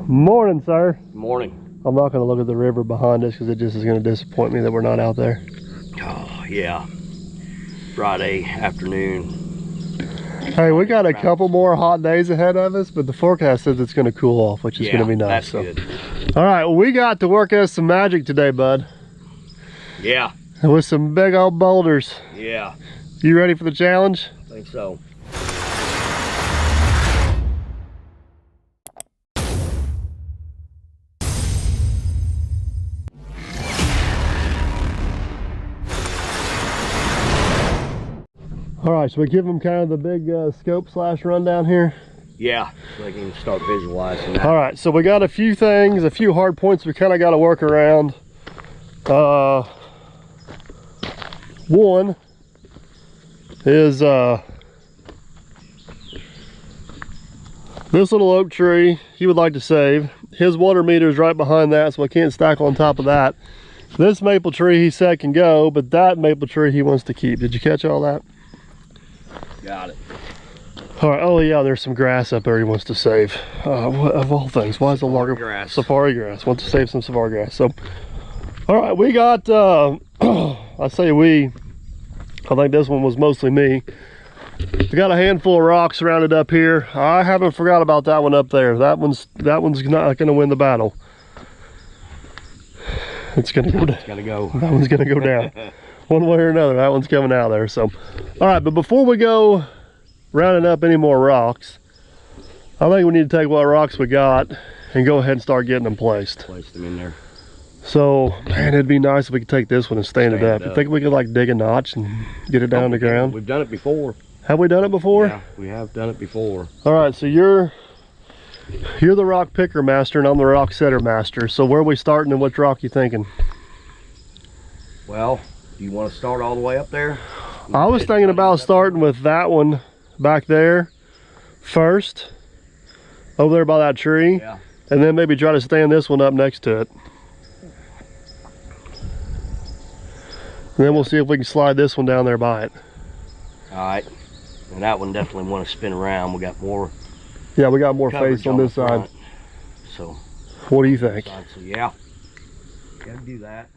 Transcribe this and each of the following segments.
Morning, sir. Morning. I'm not going to look at the river behind us because it just is going to disappoint me that we're not out there. Oh, yeah. Friday afternoon. Hey, we got a couple more hot days ahead of us, but the forecast says it's going to cool off, which is going to be nice. That's good. All right, well, we got to work us some magic today, bud. Yeah. And with some big old boulders. Yeah. You ready for the challenge? I think so. All right, so we give them kind of the big scope slash rundown here. Yeah, so they can start visualizing that. All right, so we got a few things, a few hard points we kind of got to work around. One is this little oak tree he would like to save. His water meter is right behind that, so I can't stack on top of that. This maple tree he said can go, but that maple tree he wants to keep. Did you catch all that? Got it. All right. Oh yeah, there's some grass up there he wants to save. Of all things, why is the larger grass? Safari grass. Wants to save some safari grass. So, all right, we got. I say we. I think this one was mostly me. We got a handful of rocks rounded up here. I haven't forgot about that one up there. That one's not going to win the battle. It's going to go down. It's going to go. That one's going to go down. One way or another, that one's coming out of there. So, all right, but before we go rounding up any more rocks, I think we need to take what rocks we got and go ahead and start getting them placed. Place them in there. So, man, it'd be nice if we could take this one and stand it up. You think we could like dig a notch and get it down the ground? We've done it before. Have we done it before? Yeah, we have done it before. All right, so you're the rock picker master and I'm the rock setter master. So where are we starting and which rock you thinking? Well, do you want to start all the way up there? I was thinking about starting with that one back there first, over there by that tree, yeah, and then maybe try to stand this one up next to it. And then we'll see if we can slide this one down there by it. All right, and that one definitely want to spin around. We got more. Yeah, we got more face on this side. So, what do you think? So yeah, gotta do that.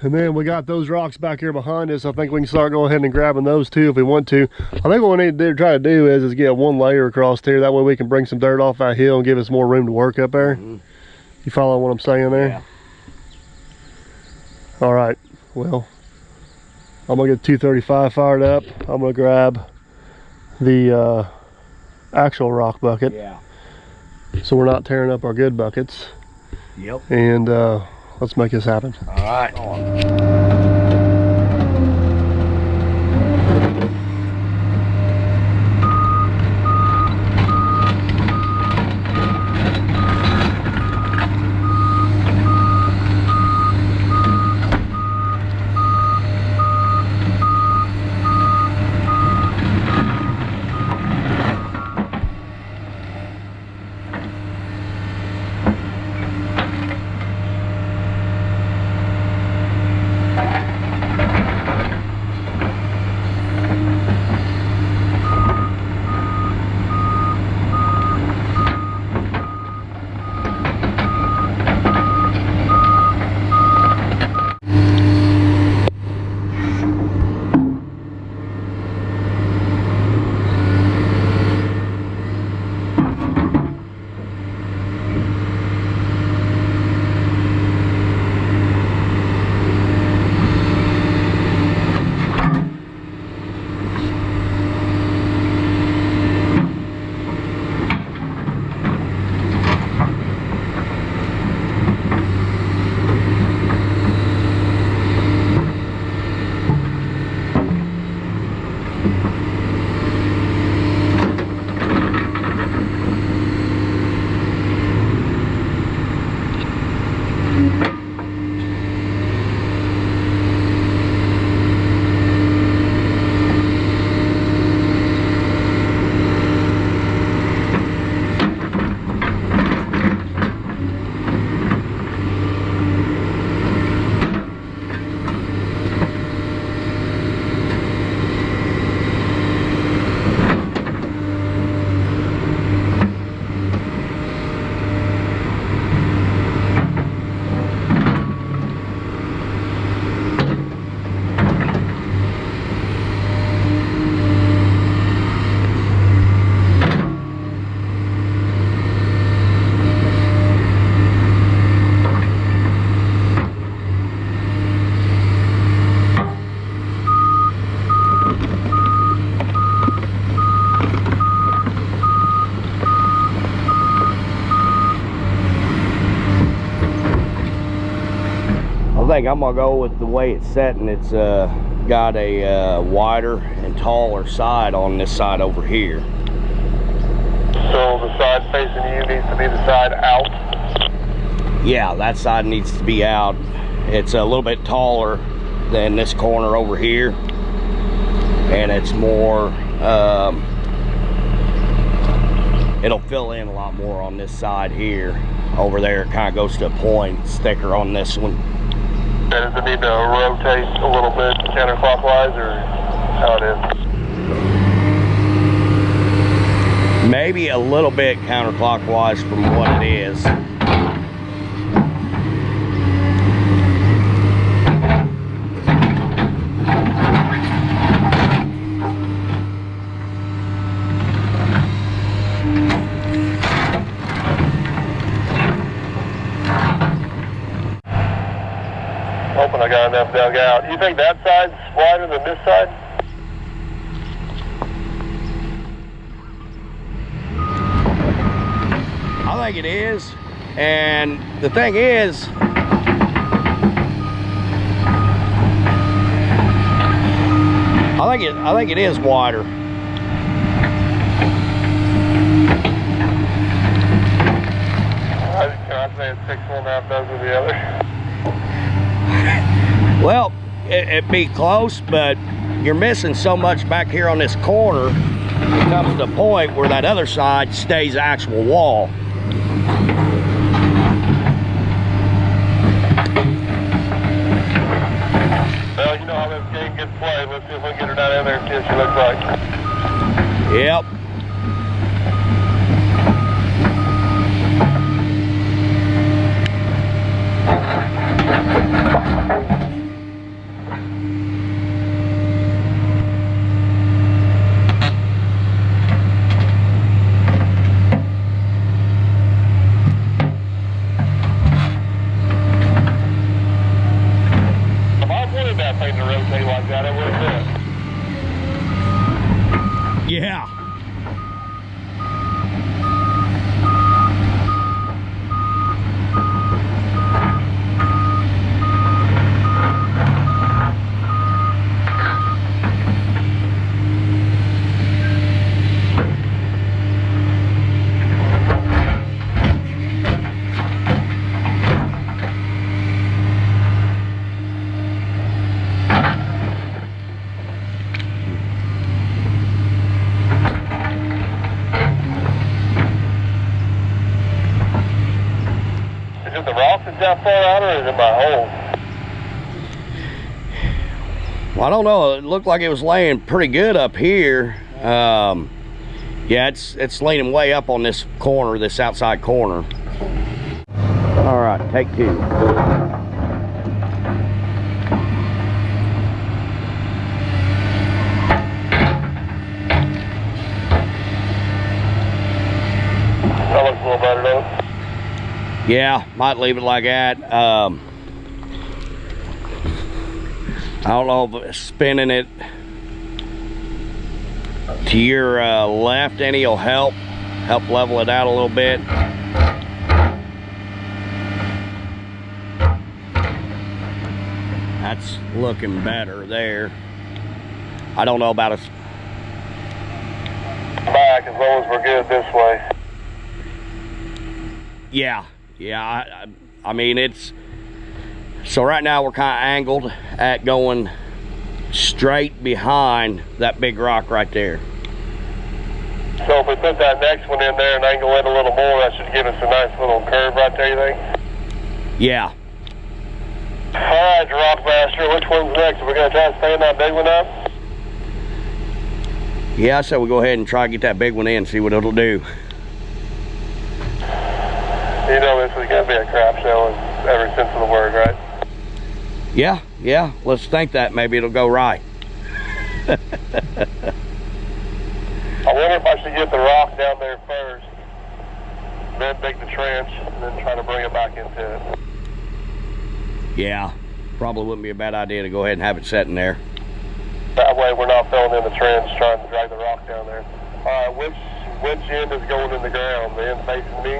And then we got those rocks back here behind us. I think we can start going ahead and grabbing those too if we want to. I think what we need to try to do is get one layer across here. That way we can bring some dirt off that hill and give us more room to work up there. Mm-hmm. You follow what I'm saying there? Yeah. All right, well, I'm gonna get 235 fired up. I'm gonna grab the actual rock bucket. Yeah. So we're not tearing up our good buckets. Yep. And let's make this happen. All right. think I'm gonna go with the way it's setting. It's got a wider and taller side on this side over here. So the side facing you needs to be the side out? Yeah, that side needs to be out. It's a little bit taller than this corner over here, and it's more it'll fill in a lot more on this side here. Over there it kind of goes to a point. It's thicker on this one. Does it need to rotate a little bit counterclockwise, or how it is? Maybe a little bit counterclockwise from what it is. Hoping I got enough dug out. You think that side's wider than this side? I think it is, and the thing is, I think it is wider. I'd say it's 6 1/2 dozen the other. Well, it'd be close, but you're missing so much back here on this corner. It comes to a point where that other side stays the actual wall. Well, you know how this game gets played. Let's see if we can get her down in there and see what she looks like. Yep. That thing to rotate like that, it would have been. Yeah. Is it the rock that's that far out, or is it my hole? Well, I don't know. It looked like it was laying pretty good up here. Yeah, it's leaning way up on this corner, this outside corner. All right, take 2. That looks a little better, though. Yeah, might leave it like that. I don't know if spinning it to your left any will help level it out a little bit. That's looking better there. I don't know about us. Back as long as we're good this way. Yeah, I mean, it's, so right now we're kind of angled at going straight behind that big rock right there. So if we put that next one in there and angle it a little more, that should give us a nice little curve right there, you think? Yeah. Alright, Rock Master, which one's next? Are we going to try to stand that big one up? Yeah, I said we go ahead and try to get that big one in, see what it'll do. You know this is going to be a crap show in every sense of the word, right? Yeah, let's think that. Maybe it'll go right. I wonder if I should get the rock down there first, then dig the trench, and then try to bring it back into it. Yeah, probably wouldn't be a bad idea to go ahead and have it set in there. That way we're not filling in the trench trying to drag the rock down there. Alright, which end is going in the ground? The end facing me?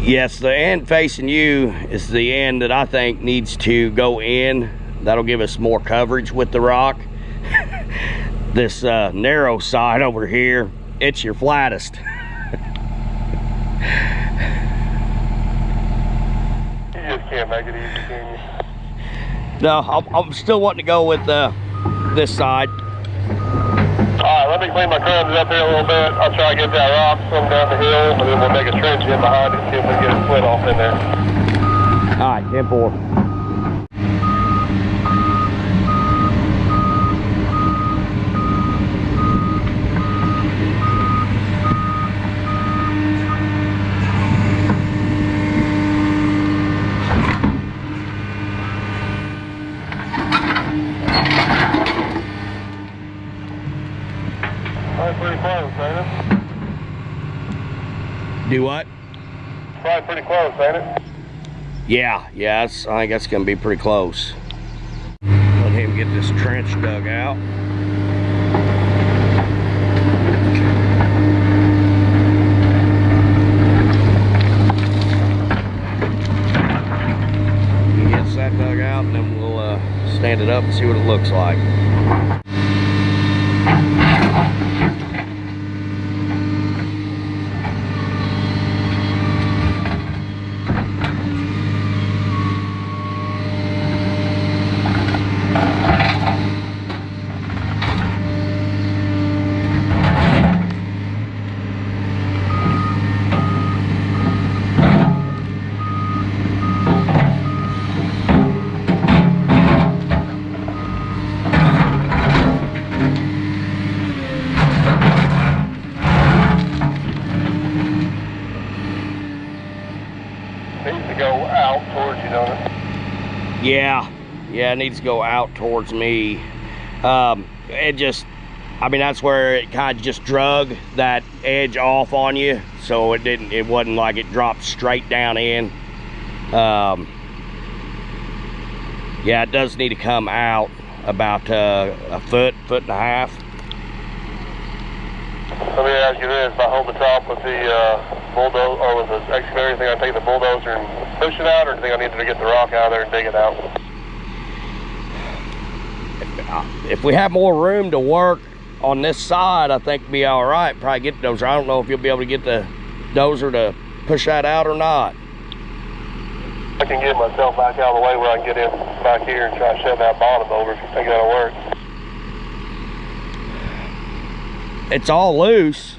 Yes, the end facing you is the end that I think needs to go in. That'll give us more coverage with the rock. This narrow side over here, it's your flattest. You just can't make it easy, can you? No, I'm still wanting to go with this side. Alright, let me clean my crumbs up here a little bit. I'll try to get that rock some down the hill, and then we'll make a trench in behind it and see if we can get a split off in there. All right, 10-4. Probably pretty close, ain't it? Do what? Probably pretty close, ain't it? Yeah, I think that's gonna be pretty close. Let him get this trench dug out. He gets that dug out, and then we'll stand it up and see what it looks like. Needs to go out towards you, don't it? Yeah, it needs to go out towards me. It just, I mean, that's where it kind of just drug that edge off on you, so it wasn't like it dropped straight down in. Yeah, it does need to come out about a foot and a half. Let me ask you this: if I hold the top with the bulldozer or with the excavator, you think I take the bulldozer and push it out, or do you think I need to get the rock out of there and dig it out? If we have more room to work on this side, I think it'll be all right. Probably get the dozer. I don't know if you'll be able to get the dozer to push that out or not. I can get myself back out of the way where I can get in back here and try to shove that bottom over if you think that'll work. It's all loose.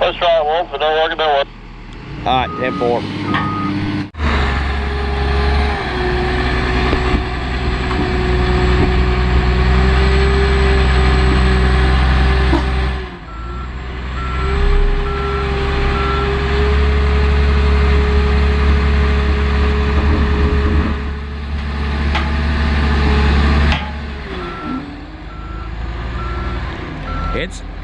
Let's try it once. If it don't work, it don't work. All right, 10-4.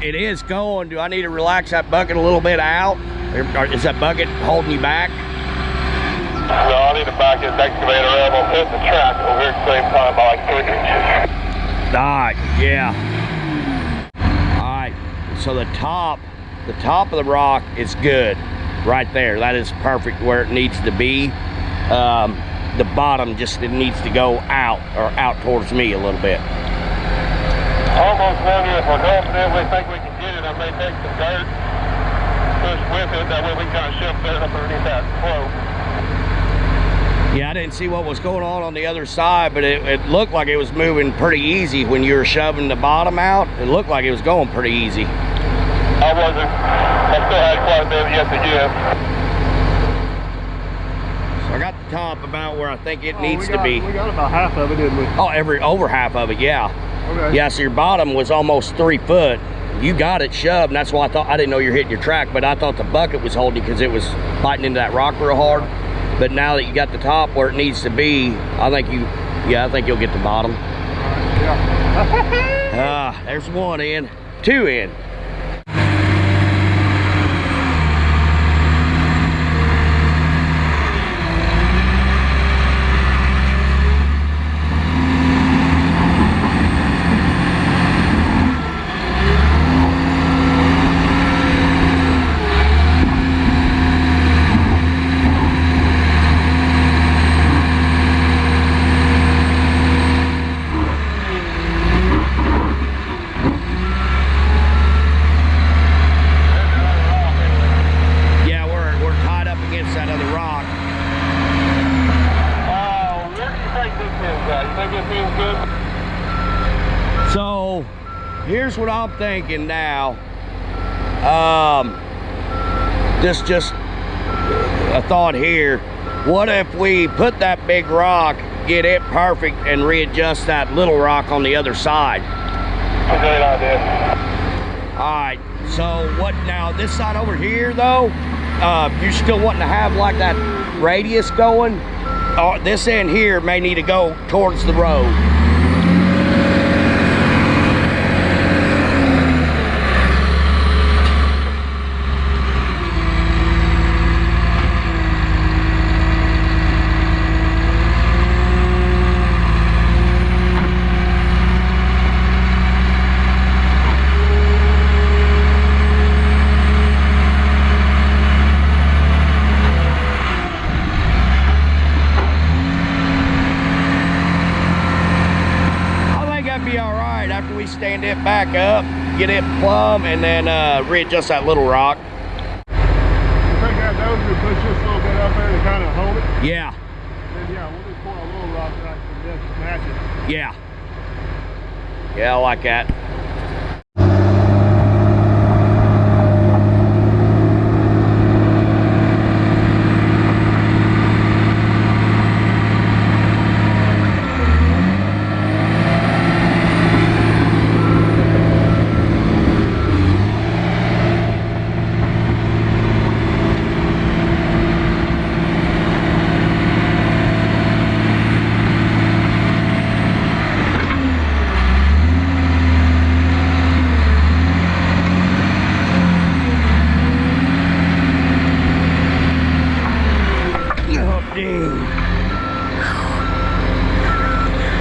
It is going. Do I need to relax that bucket a little bit out? Or is that bucket holding you back? No, I need to back this excavator up. I'm hitting the track over here at the same time by like 3 inches. All right, yeah. All right, so the top of the rock is good right there. That is perfect where it needs to be. The bottom just, it needs to go out or out towards me a little bit. Almost wonder if we're confident we think we can get it. I may take some dirt, push with it, that way we can kind of shove dirt up underneath that float. Yeah, I didn't see what was going on the other side, but it looked like it was moving pretty easy when you were shoving the bottom out. It looked like it was going pretty easy. I wasn't. I still had quite a bit yet to give. So I got the top about where I think it needs to be. We got about half of it, didn't we? Oh, over half of it, yeah. Okay. Yeah, so your bottom was almost 3 foot. You got it shoved, and that's why I didn't know you were hitting your track, but I thought the bucket was holding you because it was biting into that rock real hard. But now that you got the top where it needs to be, I think you'll get the bottom. Yeah. There's 1 in, 2 in. here's what I'm thinking now. Just a thought here. What if we put that big rock, get it perfect, and readjust that little rock on the other side? That's a great idea. All right, so what now, this side over here though, you still wanting to have like that radius going? Or this end here may need to go towards the road. Stand it back up, get it plumb, and then readjust that little rock. You think that nose would push this a little bit up there to kind of hold it? Yeah. Then yeah, we'll just pour a little rock right to this to match it. Yeah. Yeah, I like that.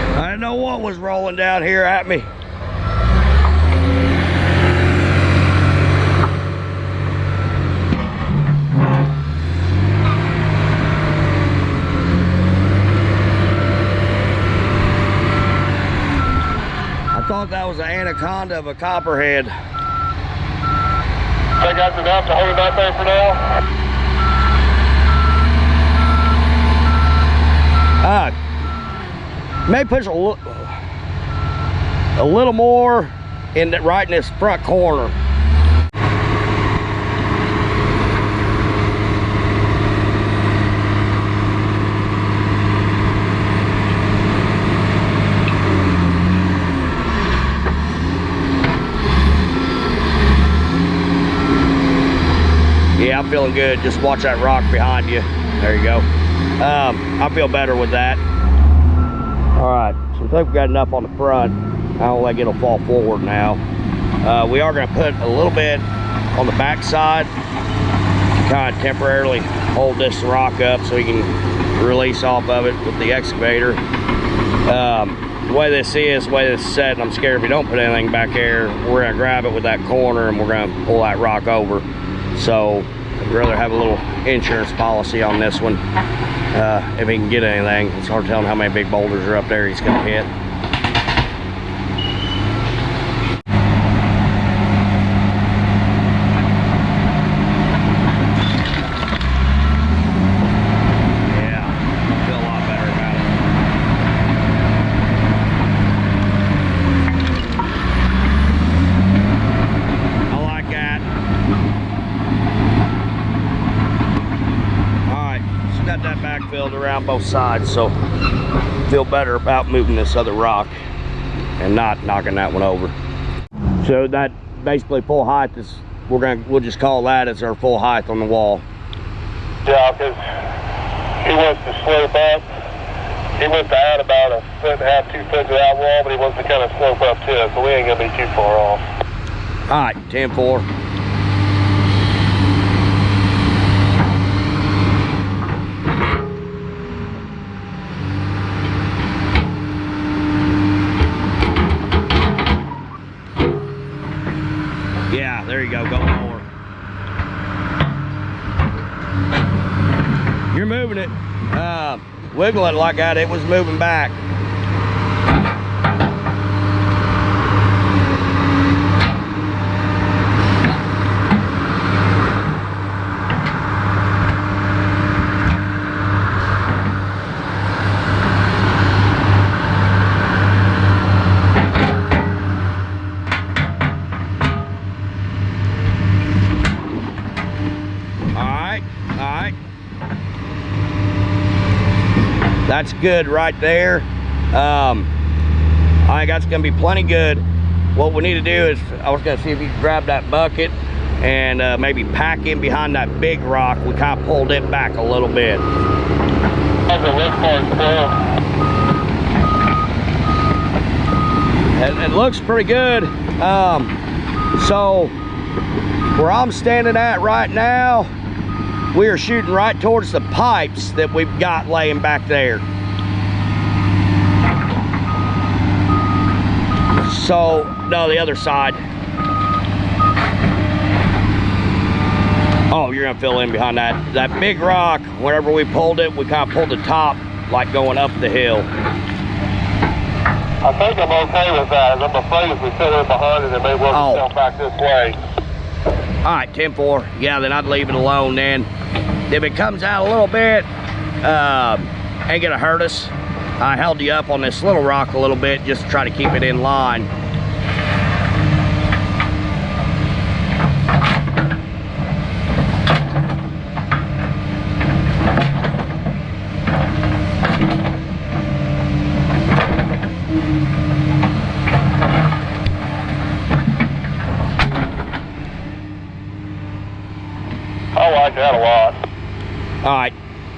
I didn't know what was rolling down here at me. I thought that was an anaconda of a copperhead. Think that's enough to hold it out there for now? May push a little more in the, right in this front corner. Yeah, I'm feeling good. Just watch that rock behind you. There you go. I feel better with that. All right, so I think we got enough on the front. I don't think it'll fall forward now. We are gonna put a little bit on the back side to kind of temporarily hold this rock up so we can release off of it with the excavator. The way this is set, and I'm scared if we don't put anything back there, we're gonna grab it with that corner and we're gonna pull that rock over. So I'd rather have a little insurance policy on this one. If he can get anything, it's hard to tell him how many big boulders are up there he's gonna hit. Yeah, I feel a lot better about it. I like that. Got that back filled around both sides, so feel better about moving this other rock and not knocking that one over. So that basically full height is, we'll just call that as our full height on the wall. Yeah, because he wants to slope up. He wants to add about 1.5 to 2 foot to that wall, but he wants to kind of slope up to it, so we ain't gonna be too far off. All right, 10-4. Yeah, there you go, go more. You're moving it. Wiggle it like that, it was moving back. that's good right there. I think that's gonna be plenty good. What we need to do is, I was gonna see if you can grab that bucket and maybe pack in behind that big rock. We kind of pulled it back a little bit. It looks pretty good. So where I'm standing at right now, we are shooting right towards the pipes that we've got laying back there. So, no, the other side. Oh, you're gonna fill in behind that big rock. Whenever we pulled it, we kind of pulled the top like going up the hill. I think I'm okay with that. I'm afraid if we fill in behind it, it may work itself back this way. All right, 10-4. Yeah, then I'd leave it alone then. If it comes out a little bit, ain't gonna hurt us. I held you up on this little rock a little bit just to try to keep it in line. I like that a lot. All right.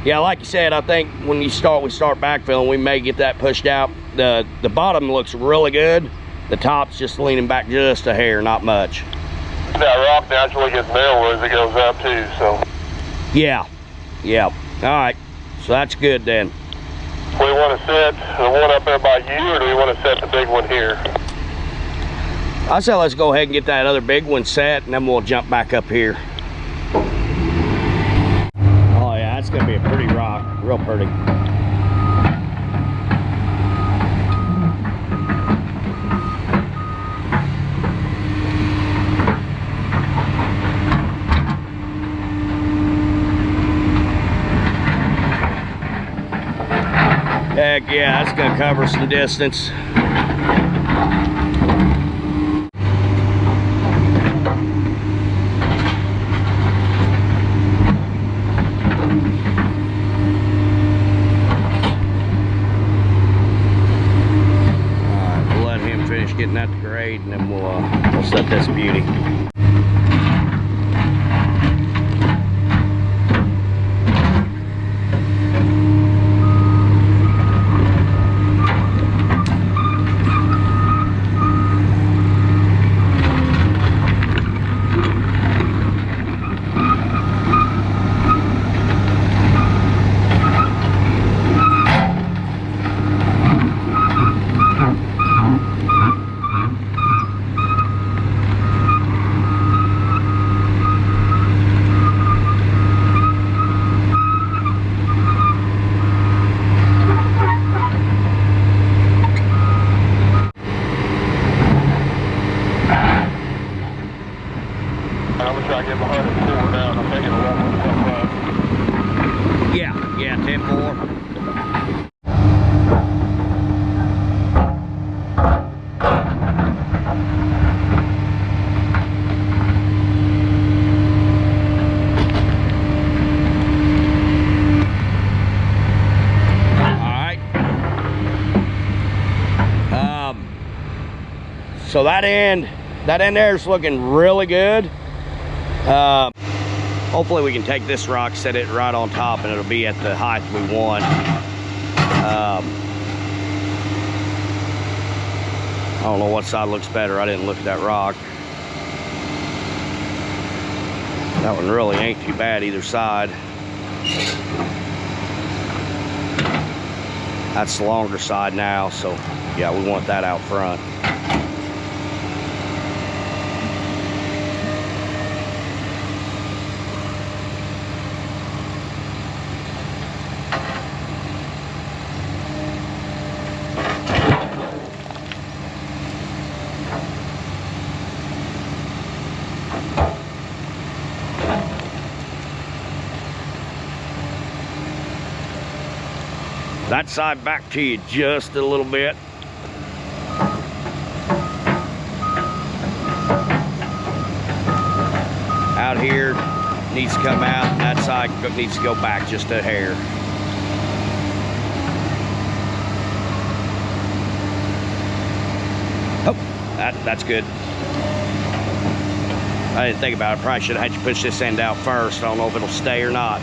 Yeah, like you said, I think when we start backfilling, we may get that pushed out. The bottom looks really good. The top's just leaning back just a hair, not much. That rock naturally gets narrower as it goes up too, so. Yeah. All right. So that's good then. Do we want to set the one up there by you, or do we want to set the big one here? I said let's go ahead and get that other big one set, and then we'll jump back up here. Oh yeah, that's gonna be a pretty rock, real pretty. Heck yeah, that's gonna cover some distance. Getting that to grade, and then we'll set this beauty. I'm gonna try to get behind it forward now. I'm thinking it'll warm itself up. Yeah, 10-4. So that end there is looking really good. Hopefully we can take this rock, set it right on top, and it'll be at the height we want. I don't know what side looks better. I didn't look at that rock. That one really ain't too bad either side. That's the longer side now, so yeah, we want that out front. That side back to you just a little bit. Out here needs to come out, and that side needs to go back just a hair. That's good. I didn't think about it. Probably should have had you push this end out first. I don't know if it'll stay or not.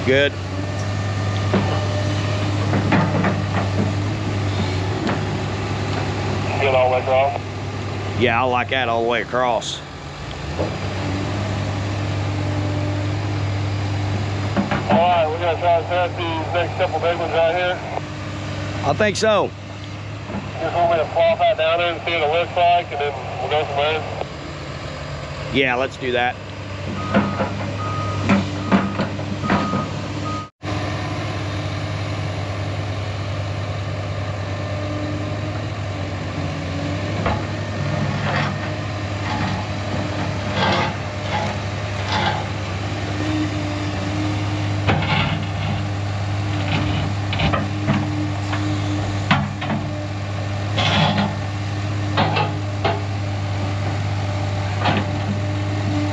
Good. Get all the way across? Yeah, I like that all the way across. Alright, we're going to try to set these next couple big ones right here. I think so. Just want me to plop that down there and see what it looks like, and then we'll go from there. Yeah, let's do that.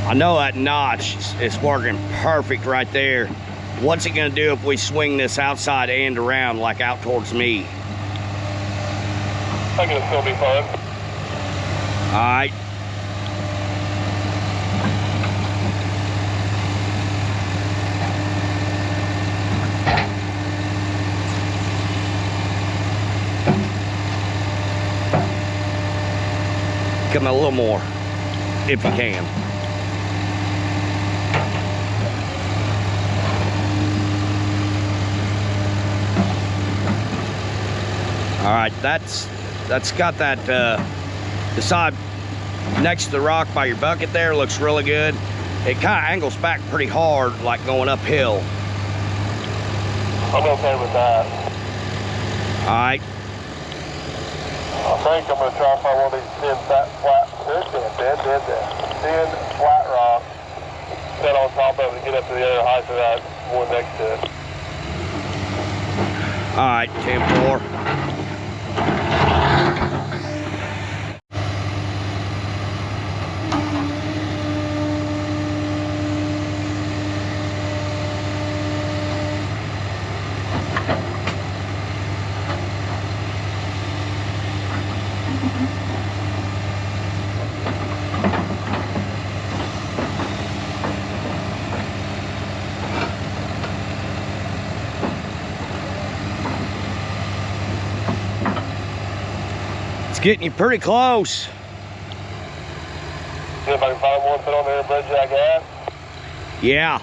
I know that notch is working perfect right there. What's it gonna do if we swing this outside end around, like out towards me? I think it'll still be fun. All right. Come a little more, if you can. All right, that's got that, the side next to the rock by your bucket there looks really good. It kind of angles back pretty hard, like going uphill. I'm okay with that. All right. I think I'm going to try to find one of these thin, flat, thin, flat rocks, set on top of it and get up to the other height of that one next to it. All right, 10-4. Getting you pretty close. See if I can find one, put on there and bridge that gap. Yeah.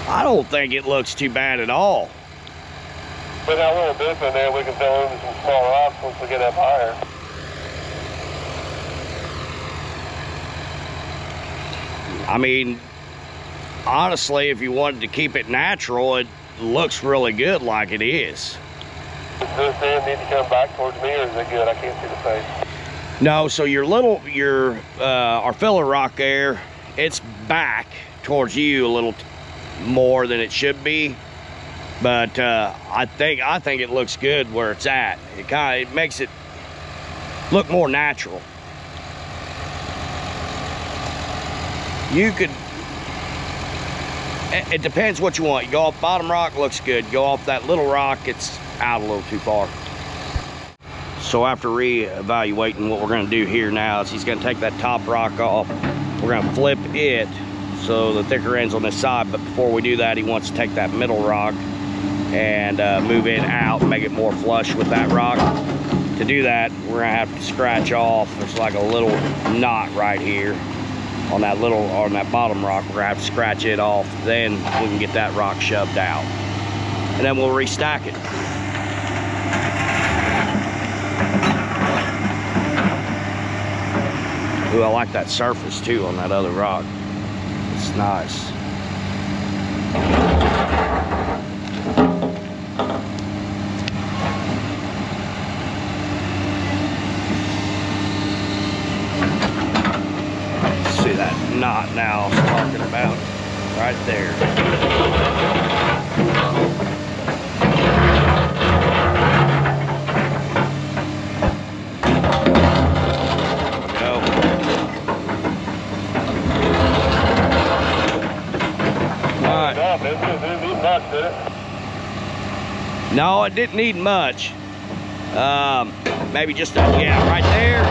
I don't think it looks too bad at all. Put that little dip in there, we can fill in some small rocks once we get up higher. I mean, honestly, if you wanted to keep it natural, it looks really good like it is. Does this end need to come back towards me, or is it good? I can't see the face. No, so our filler rock there, it's back towards you a little more than it should be, but I think it looks good where it's at. It makes it look more natural. You could, it depends what you want. You go off bottom rock, looks good. Go off that little rock, it's out a little too far. So after re-evaluating, what we're going to do here now is he's going to take that top rock off. We're going to flip it so the thicker end's on this side, but before we do that, he wants to take that middle rock and move it out and make it more flush with that rock. To do that, we're gonna have to scratch off. There's like a little knot right here on that bottom rock. We're gonna have to scratch it off, then we can get that rock shoved out. and then we'll restack it. Ooh, I like that surface too on that other rock. It's nice. See that knot now I was talking about right there. No, it didn't need much. Maybe just a, yeah, right there.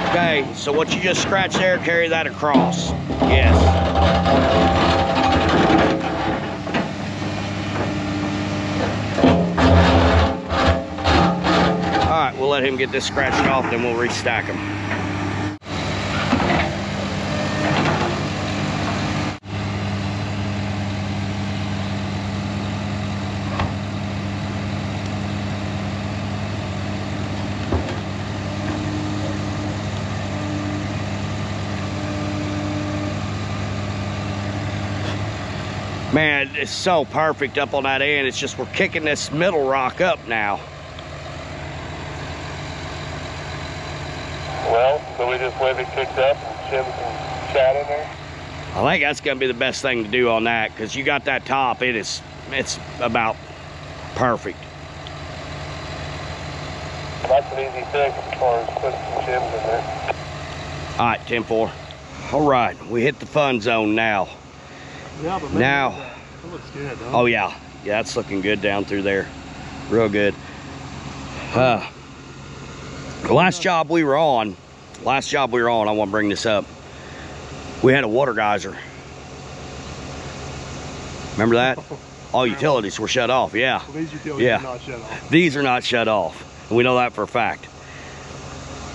Okay, so what you just scratched there, carry that across. Yes. All right, we'll let him get this scratched off, then we'll restack him. Man, it's so perfect up on that end. It's just we're kicking this middle rock up now. Well, so we just leave it kicked up and shim some chat in there? I think that's gonna be the best thing to do on that, because you got that top, it's about perfect. That's an easy fix as far as putting some shims in there. All right, 10-4. All right, we hit the fun zone now. Yeah, but now, that looks good, huh? oh yeah, it's looking good down through there, real good. The last job we were on, I want to bring this up. We had a water geyser. Remember that? All utilities were shut off. Yeah. Well, these utilities are not shut off. These are not shut off, and we know that for a fact.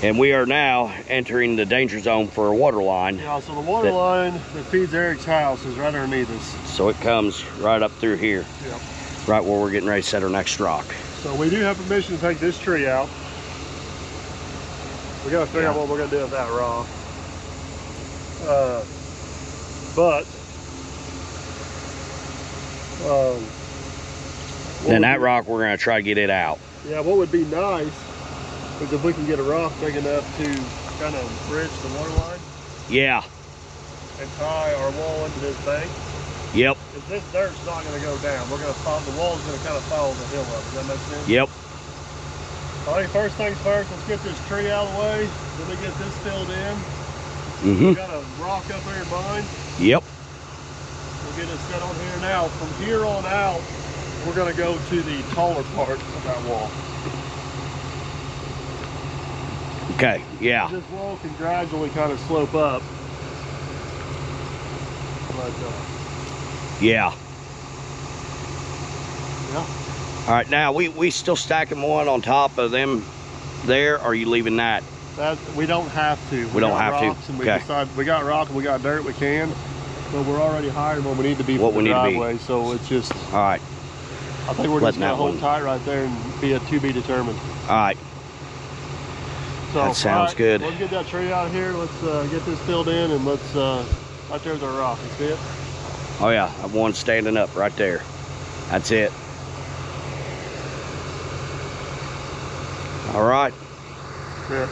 And we are now entering the danger zone for a water line. Yeah, so the water line that feeds Eric's house is right underneath us. So it comes right up through here. Yep. Right where we're getting ready to set our next rock. So we do have permission to take this tree out. We gotta figure out what we're gonna do with that rock. Then that rock, we're gonna try to get it out. Yeah, what would be nice is if we can get a rock big enough to kind of bridge the water line. Yeah. And tie our wall into this bank. Yep. Because this dirt's not going to go down. We're going to follow, the wall's going to kind of follow the hill up. Does that make sense? Yep. All right, first things first, let's get this tree out of the way. Then we get this filled in. We got a rock up here behind. Yep. We'll get it set on here now. From here on out, we're going to go to the taller part of that wall. Okay, yeah. This wall can gradually kind of slope up. But, yeah. Yeah. All right, now we still stacking one on top of them there, or are you leaving that? That we don't have to. We don't have to. And we okay. decided we got rock and we got dirt, we can. But we're already higher than what we need to be what for the we driveway. Need to be. So it's just, all right. I think we're just gonna hold tight right there and be a to be determined. All right. So, that sounds good. Let's get that tree out of here. Let's get this filled in, and let's right there's our rock. You see it? Oh yeah, I have one standing up right there. That's it. All right. That's it.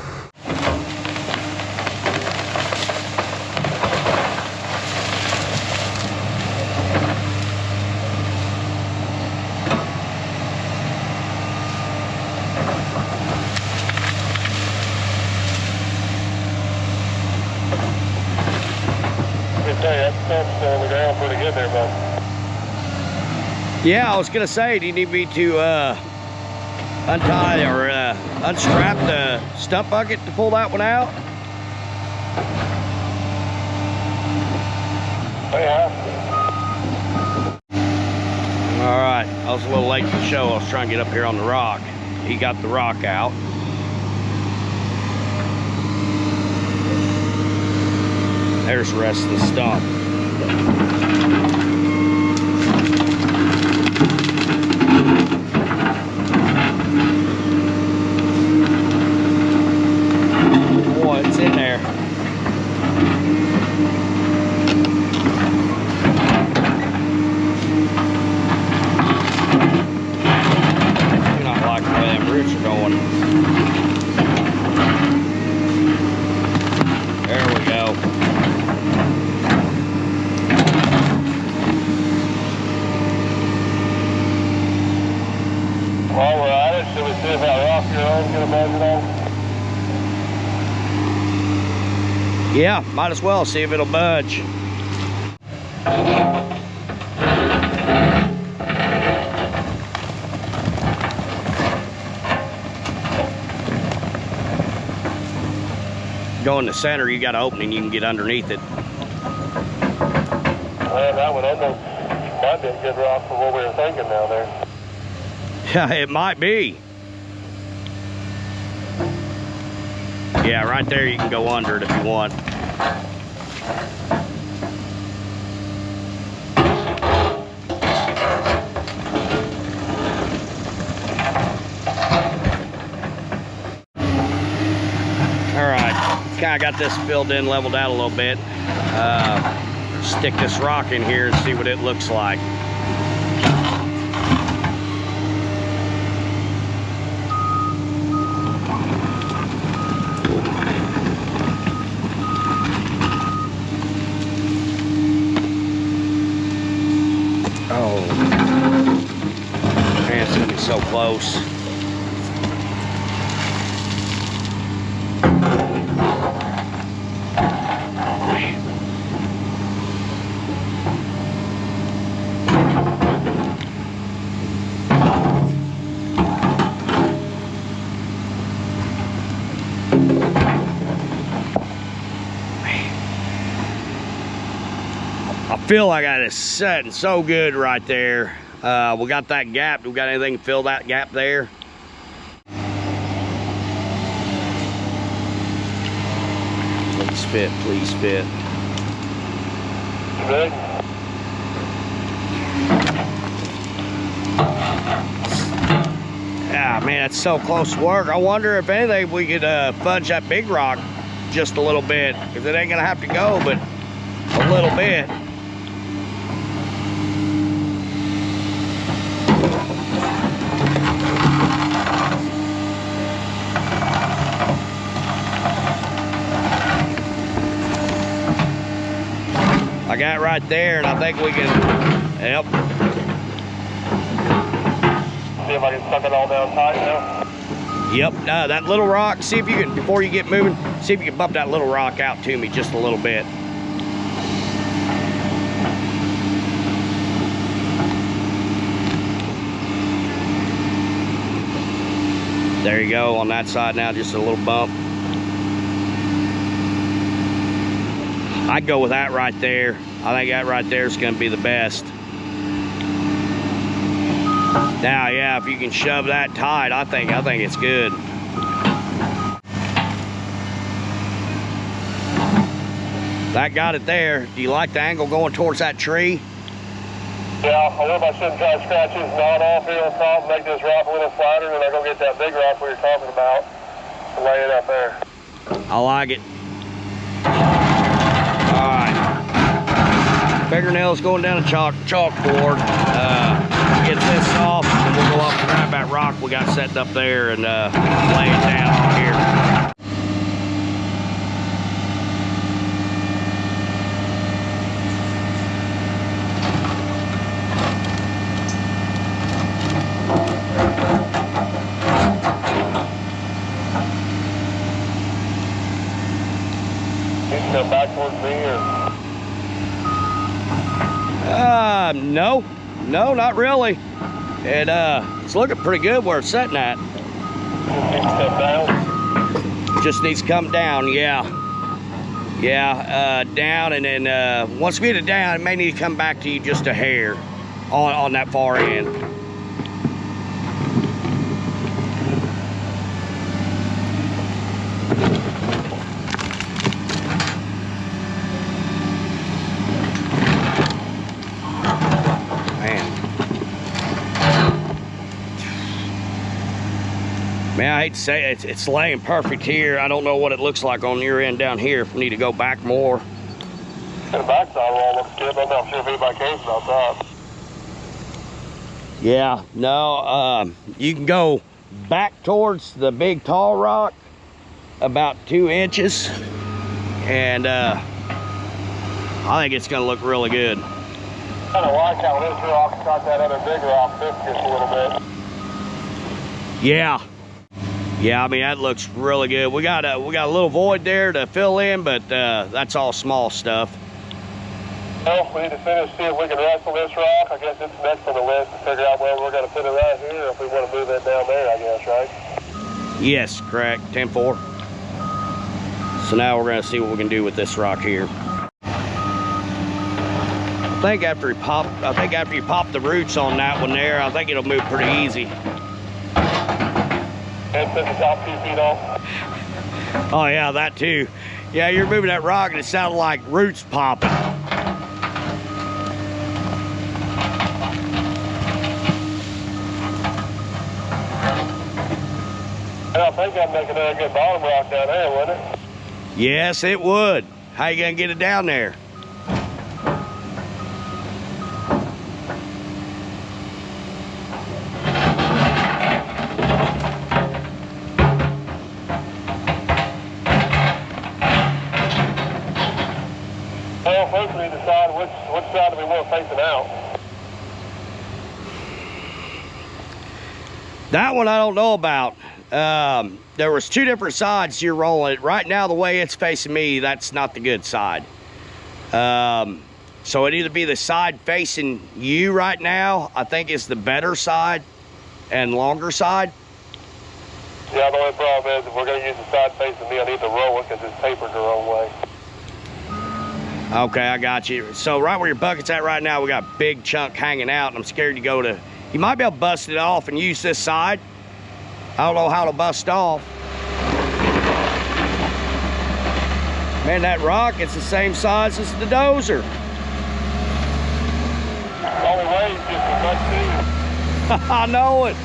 That stuff's on the ground pretty good there, bud. Yeah, I was gonna say, do you need me to untie or unstrap the stump bucket to pull that one out? Yeah. All right, I was a little late to the show. I was trying to get up here on the rock. He got the rock out. There's the rest of the stump. Boy, it's in there. Do not like the way them roots are going. There we go. While we're at it, should we see if that rock you're on get a measure on? Yeah, might as well see if it'll budge. Go in the center, you got an opening, you can get underneath it. Man, that one almost might be a good rock for what we were thinking down there. Yeah, it might be. Yeah, right there you can go under it if you want. Kind of got this filled in, leveled out a little bit. Stick this rock in here and see what it looks like. Oh, man, it's gonna be so close. I feel like I is setting so good right there. We got that gap. Do we got anything to fill that gap there? Please fit, please fit. Good. Ah, man, it's so close to work. I wonder if anything we could fudge that big rock just a little bit. Because it ain't gonna have to go, but a little bit. I got it right there, and I think we can, yep. See if I can suck it all down tight now. Yep, that little rock, see if you can, before you get moving, see if you can bump that little rock out to me just a little bit. There you go, on that side now, just a little bump. I'd go with that right there. I think that right there is going to be the best. Now, yeah, if you can shove that tight, I think it's good. That got it there. Do you like the angle going towards that tree? Yeah, I wonder if I shouldn't try to scratch this knot off here on top, make this rock a little flatter, and then I go get that big rock we were talking about and lay it up there. I like it. All right. Fingernails going down a chalkboard. Get this off, and we'll go up and grab that rock we got set up there and lay it down here. Come back towards me, or? No, not really. It's looking pretty good where it's sitting at. Needs to come down. Just needs to come down, yeah. Yeah, down, and then once we get it down, it may need to come back to you just a hair on that far end. Man, I hate to say it, it's laying perfect here. I don't know what it looks like on your end down here. If we need to go back more. The backside wall looks good. I'm not sure if anybody caves outside. Yeah, no, you can go back towards the big tall rock about 2 inches, and I think it's gonna look really good. I kind of like how this rock got that other big rock this just a little bit. Yeah, I mean that looks really good. We got a little void there to fill in, but that's all small stuff. Well, we need to finish, see if we can wrestle this rock. I guess it's next on the list to figure out where we're going to put it right here, if we want to move it down there, I guess, right? Yes, correct, 10-4. So now we're gonna see what we can do with this rock here. I think after you pop the roots on that one there, I think it'll move pretty easy. And put the top 2 feet off. Oh yeah, that too. Yeah, you're moving that rock and it sounded like roots popping. And I think I'd make another good bottom rock down there, wouldn't it? Yes, it would. How you gonna get it down there? Well, first we decide which side do we want facing out. That one I don't know about. There was 2 different sides you're rolling it. Right now, the way it's facing me, that's not the good side. So it'd either be the side facing you right now, I think is the better side and longer side. Yeah, the only problem is if we're going to use the side facing me, I need to roll it because it's tapered the wrong way. Okay, I got you. So right where your bucket's at right now, we got a big chunk hanging out, and I'm scared to go to... You might be able to bust it off and use this side. I don't know how to bust off. Man, that rock, it's the same size as the dozer. Only way is just as much too. I know it.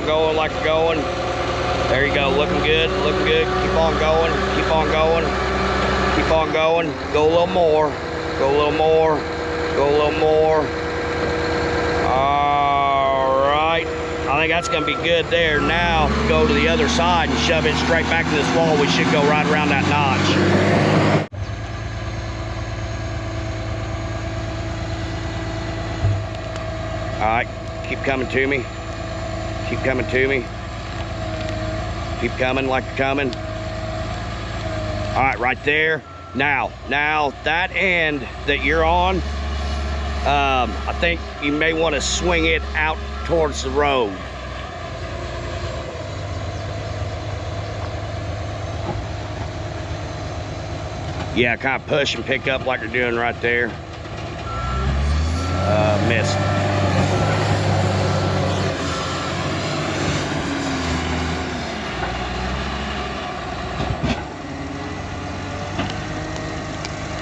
Going like you're going. There you go, looking good, looking good. Keep on going, keep on going, keep on going. Go a little more, go a little more, go a little more. All right, I think that's gonna be good there. Now go to the other side and shove it straight back to this wall. We should go right around that notch. All right, keep coming to me. Keep coming to me. Keep coming like you're coming. All right, right there. Now that end that you're on, I think you may want to swing it out towards the road. Yeah, kind of push and pick up like you're doing right there. Missed.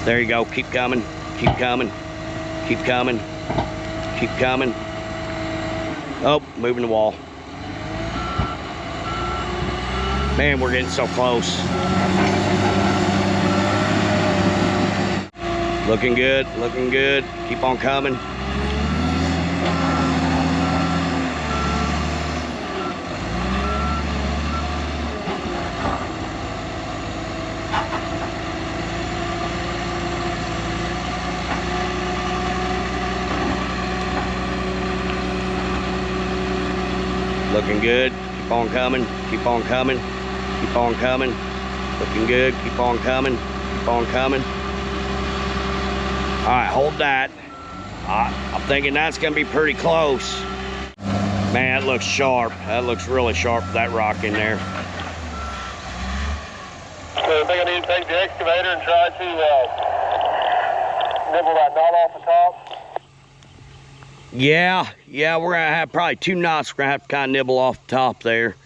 There you go, keep coming, keep coming, keep coming, keep coming. Oh, moving the wall. Man, we're getting so close. Looking good, looking good. Keep on coming. Looking good. Keep on coming. Keep on coming. Keep on coming. Looking good. Keep on coming. Keep on coming. All right, hold that. I'm thinking that's gonna be pretty close. Man, that looks sharp. That looks really sharp, that rock in there. So I think I need to take the excavator and try to nibble that knot off the top. Yeah, we're gonna have probably 2 knots. We're gonna have to kind of nibble off the top there.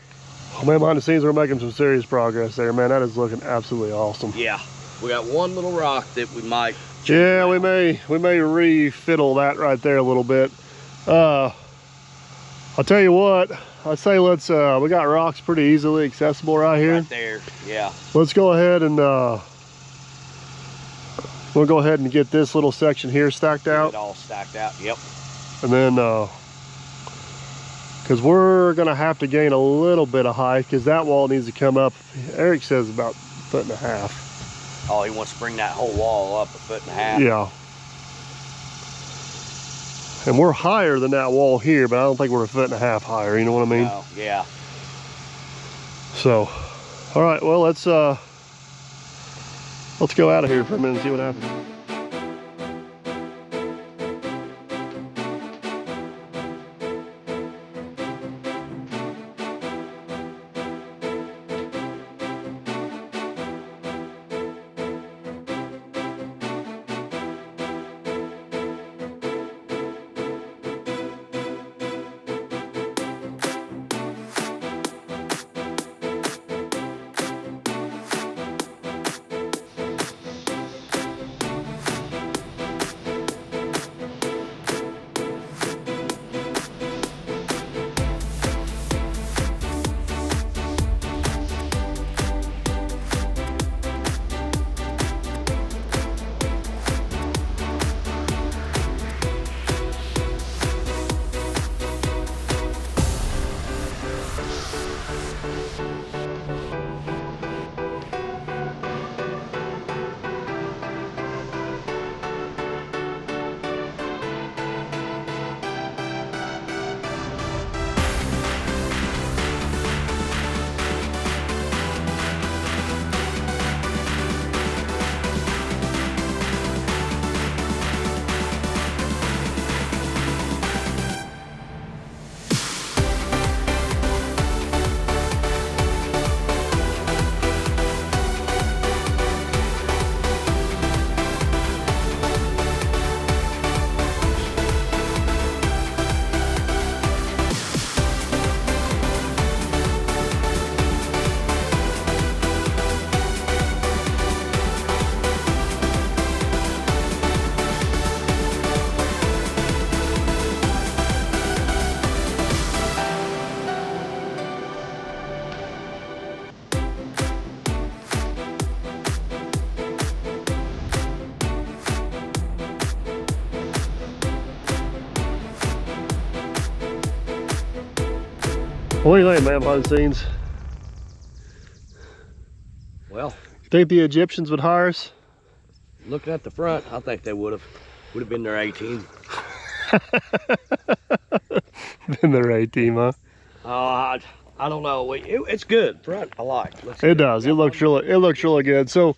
Oh man, behind the scenes, we're making some serious progress there, man. That is looking absolutely awesome. Yeah, we got one little rock that we might. Yeah, we may refiddle that right there a little bit. I'll tell you what, I say let's we got rocks pretty easily accessible right here. Right there, yeah. Let's go ahead and we'll go ahead and get this little section here stacked out. Get it all stacked out, yep. And then because we're gonna have to gain a little bit of height because that wall needs to come up. Eric says about 1.5 feet. Oh, he wants to bring that whole wall up 1.5 feet. Yeah. And we're higher than that wall here, but I don't think we're 1.5 feet higher, you know what I mean? No, yeah. So, all right, well, let's go out of here for a minute and see what happens. What do you think, man, behind the scenes? Well, You think the Egyptians would hire us? looking at the front, I think they would have been their 18. Been their A team, huh? I don't know. It's good. Front, I like. It does. It looks really good. So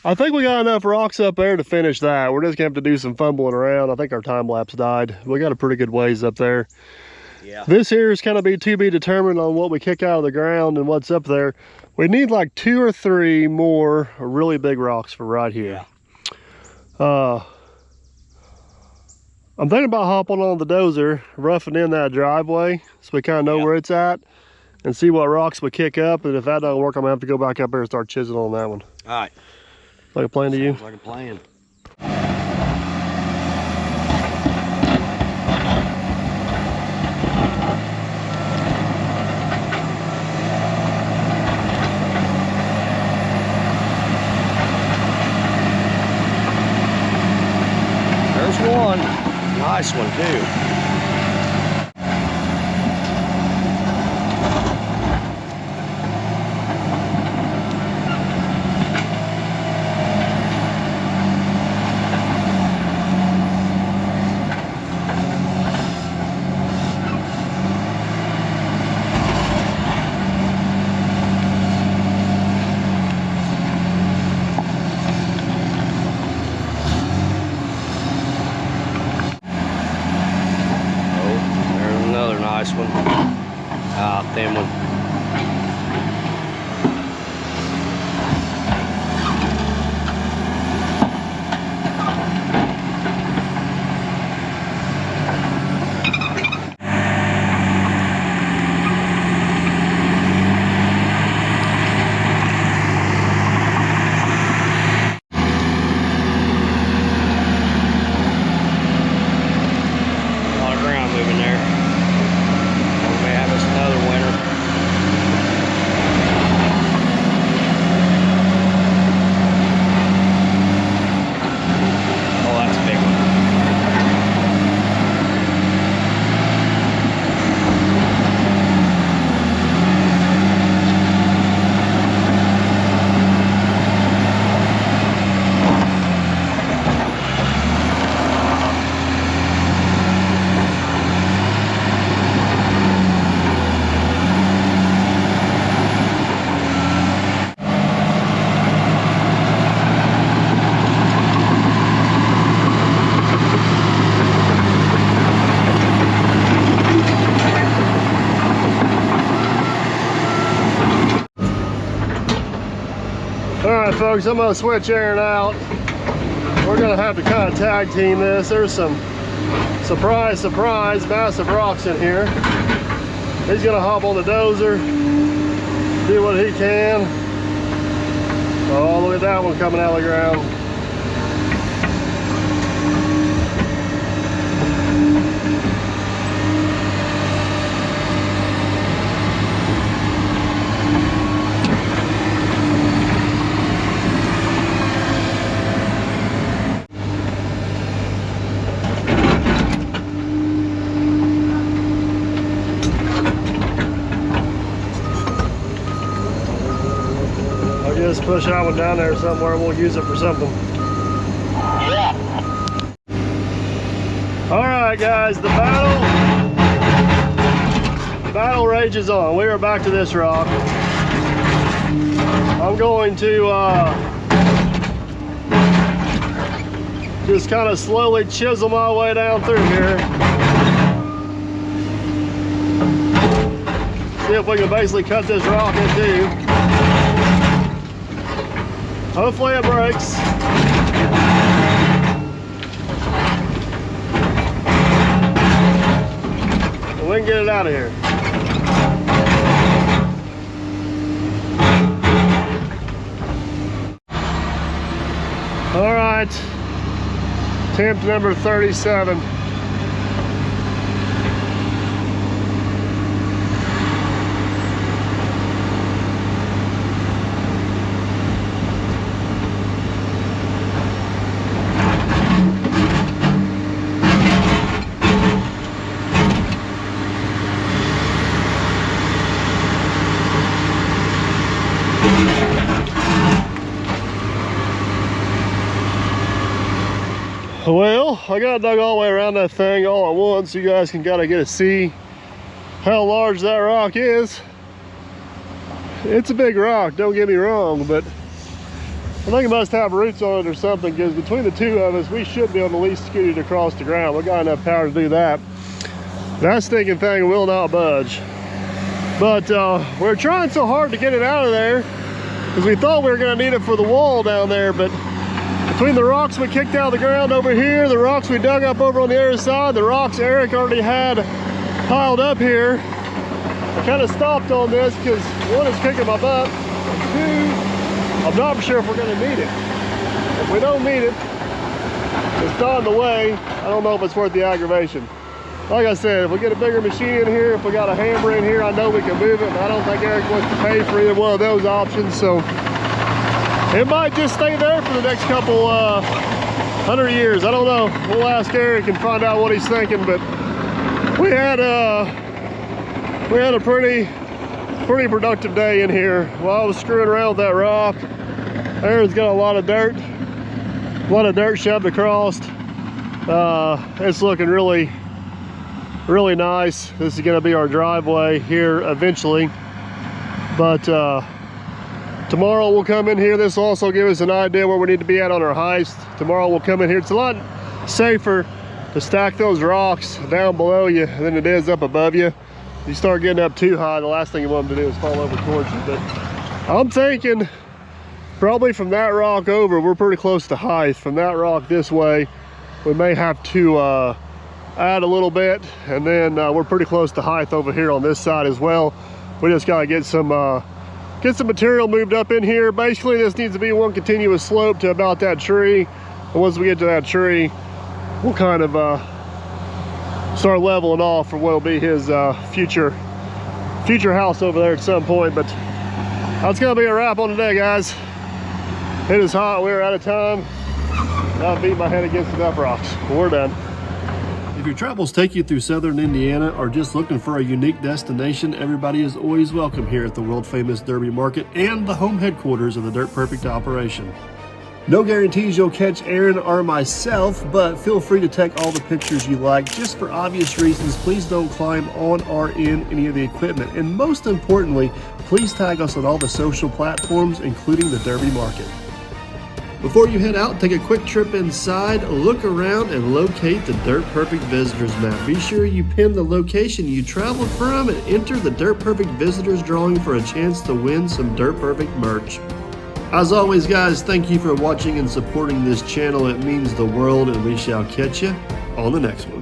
I think we got enough rocks up there to finish that. We're just gonna have to do some fumbling around. I think our time lapse died. We got a pretty good ways up there. Yeah. This here is kind of to be determined on what we kick out of the ground and what's up there. We need like 2 or 3 more really big rocks for right here. Yeah. I'm thinking about hopping on the dozer, roughing in that driveway so we kind of know where it's at and see what rocks we kick up. And if that doesn't work, I'm gonna have to go back up there and start chiseling on that one. All right. Like a plan to you? Sounds like a plan. nice one too. Nice one. Thin one. A lot of ground moving there. Another winner. Oh, that's a big one. Alright folks, I'm going to switch Aaron out. We're going to have to kind of tag team this. There's some surprise massive rocks in here. He's going to hop on the dozer, do what he can. Oh, look at that one coming out of the ground. Just push that one down there somewhere and we'll use it for something. Yeah. Alright guys, the battle rages on. We are back to this rock. I'm going to just kind of slowly chisel my way down through here. See if we can basically cut this rock in two. Hopefully it breaks. And we can get it out of here. All right, attempt number 37. Well, I got it dug all the way around that thing all at once so you guys can kind of get to see how large that rock is. It's a big rock, don't get me wrong, but I think it must have roots on it or something, because between the two of us, we should be able to at least scoot it across the ground. We got enough power to do that. That stinking thing will not budge. But we're trying so hard to get it out of there because we thought we were going to need it for the wall down there, but between the rocks we kicked out of the ground over here, the rocks we dug up over on the other side, the rocks Eric already had piled up here, I kind of stopped on this because one, is kicking my butt, and two, I'm not sure if we're going to need it. If we don't need it, it's not in the way. I don't know if it's worth the aggravation. Like I said, if we get a bigger machine in here, if we got a hammer in here, I know we can move it, but I don't think Eric wants to pay for either one of those options, so it might just stay there for the next couple 100 years, I don't know. We'll ask Eric and find out what he's thinking, but we had a pretty productive day in here. While I was screwing around with that rock, Aaron's got a lot of dirt shoved across. It's looking really nice. This is gonna be our driveway here eventually, but tomorrow we'll come in here. This will also give us an idea where we need to be at on our heist. Tomorrow we'll come in here. It's a lot safer to stack those rocks down below you than it is up above you. If you start getting up too high, the last thing you want them to do is fall over towards you. But I'm thinking probably from that rock over, we're pretty close to height. From that rock this way, we may have to add a little bit, and then we're pretty close to height over here on this side as well. We just gotta get some material moved up in here. Basically, this needs to be one continuous slope to about that tree. And once we get to that tree, we'll kind of start leveling off for what will be his future house over there at some point. But that's gonna be a wrap on today, guys. It is hot, we're out of time. I'll beat my head against enough rocks. We're done. If your travels take you through southern Indiana or just looking for a unique destination, everybody is always welcome here at the world famous Derby Market and the home headquarters of the Dirt Perfect operation. No guarantees you'll catch Aaron or myself, but feel free to take all the pictures you like. Just for obvious reasons, please don't climb on or in any of the equipment. And most importantly, please tag us on all the social platforms, including the Derby Market. Before you head out, take a quick trip inside, look around, and locate the Dirt Perfect Visitors Map. Be sure you pin the location you traveled from and enter the Dirt Perfect Visitors drawing for a chance to win some Dirt Perfect merch. As always, guys, thank you for watching and supporting this channel. It means the world, and we shall catch you on the next one.